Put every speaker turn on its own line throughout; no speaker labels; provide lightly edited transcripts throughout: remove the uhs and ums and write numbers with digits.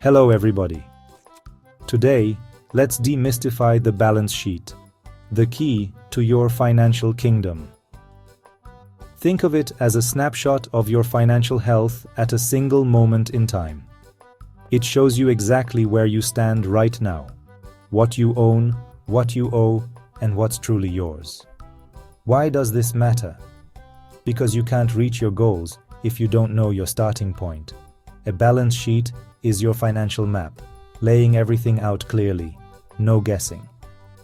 Hello everybody. Today, let's demystify the balance sheet, the key to your financial kingdom. Think of it as a snapshot of your financial health at a single moment in time. It shows you exactly where you stand right now, what you own, what you owe, and what's truly yours. Why does this matter? Because you can't reach your goals if you don't know your starting point. A balance sheet is your financial map, laying everything out clearly, no guessing.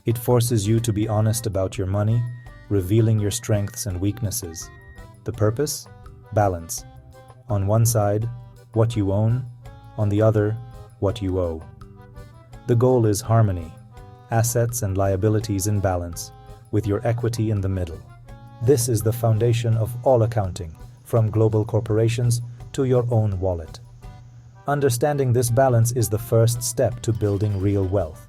It forces you to be honest about your money, revealing your strengths and weaknesses. The purpose? Balance. On one side, what you own, on the other, what you owe. The goal is harmony, assets and liabilities in balance, with your equity in the middle. This is the foundation of all accounting, from global corporations to your own wallet. Understanding this balance is the first step to building real wealth.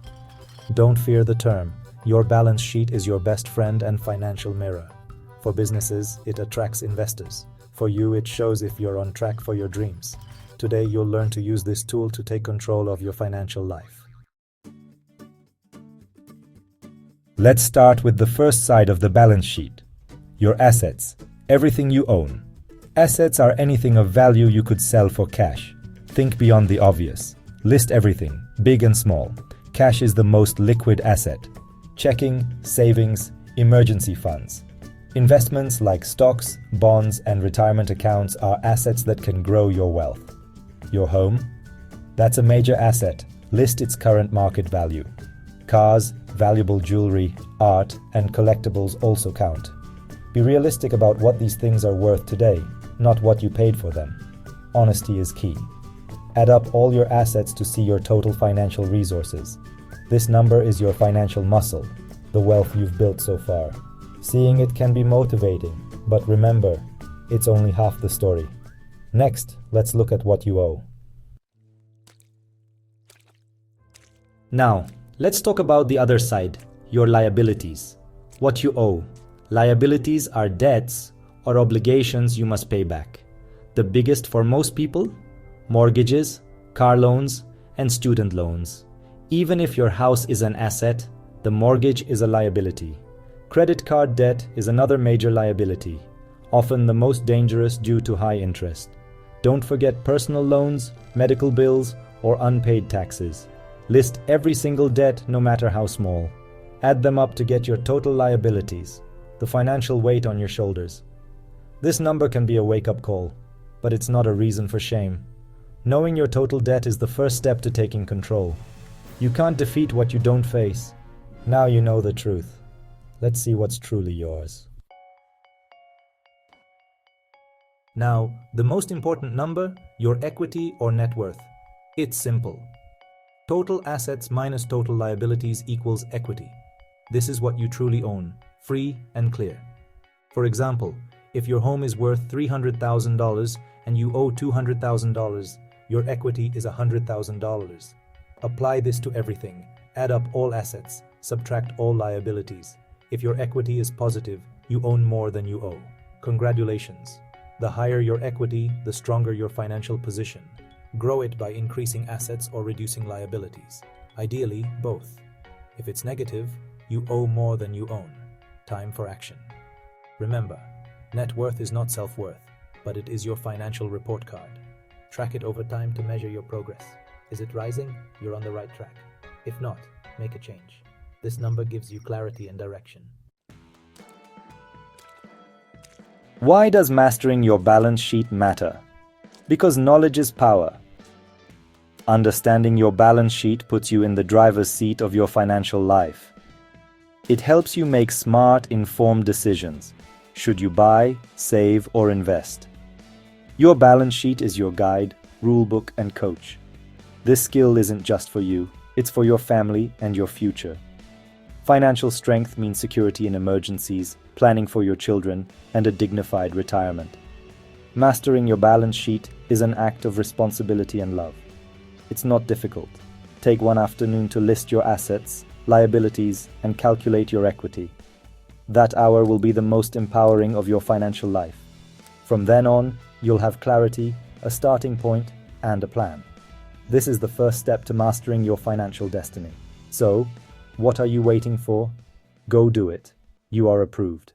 Don't fear the term. Your balance sheet is your best friend and financial mirror. For businesses, it attracts investors. For you, it shows if you're on track for your dreams. Today, you'll learn to use this tool to take control of your financial life. Let's start with the first side of the balance sheet. Your assets, everything you own. Assets are anything of value you could sell for cash. Think beyond the obvious. List everything, big and small. Cash is the most liquid asset. Checking, savings, emergency funds. Investments like stocks, bonds, and retirement accounts are assets that can grow your wealth. Your home? That's a major asset. List its current market value. Cars, valuable jewelry, art, and collectibles also count. Be realistic about what these things are worth today, not what you paid for them. Honesty is key. Add up all your assets to see your total financial resources. This number is your financial muscle, the wealth you've built so far. Seeing it can be motivating, but remember, it's only half the story. Next, let's look at what you owe.
Now, let's talk about the other side, your liabilities. What you owe. Liabilities are debts or obligations you must pay back. The biggest for most people? Mortgages, car loans, and student loans. Even if your house is an asset, the mortgage is a liability. Credit card debt is another major liability, often the most dangerous due to high interest. Don't forget personal loans, medical bills, or unpaid taxes. List every single debt, no matter how small. Add them up to get your total liabilities, the financial weight on your shoulders. This number can be a wake-up call, but it's not a reason for shame. Knowing your total debt is the first step to taking control. You can't defeat what you don't face. Now you know the truth. Let's see what's truly yours. Now, the most important number, your equity or net worth. It's simple. Total assets minus total liabilities equals equity. This is what you truly own, free and clear. For example, if your home is worth $300,000 and you owe $200,000, your equity is $100,000. Apply this to everything. Add up all assets, subtract all liabilities. If your equity is positive, you own more than you owe. Congratulations. The higher your equity, the stronger your financial position. Grow it by increasing assets or reducing liabilities. Ideally, both. If it's negative, you owe more than you own. Time for action. Remember, net worth is not self-worth, but it is your financial report card. Track it over time to measure your progress. Is it rising? You're on the right track. If not, make a change. This number gives you clarity and direction.
Why does mastering your balance sheet matter? Because knowledge is power. Understanding your balance sheet puts you in the driver's seat of your financial life. It helps you make smart, informed decisions. Should you buy, save, or invest? Your balance sheet is your guide, rulebook, and coach. This skill isn't just for you, it's for your family and your future. Financial strength means security in emergencies, planning for your children, and a dignified retirement. Mastering your balance sheet is an act of responsibility and love. It's not difficult. Take one afternoon to list your assets, liabilities, and calculate your equity. That hour will be the most empowering of your financial life. From then on, you'll have clarity, a starting point, and a plan. This is the first step to mastering your financial destiny. So, what are you waiting for? Go do it. You are approved.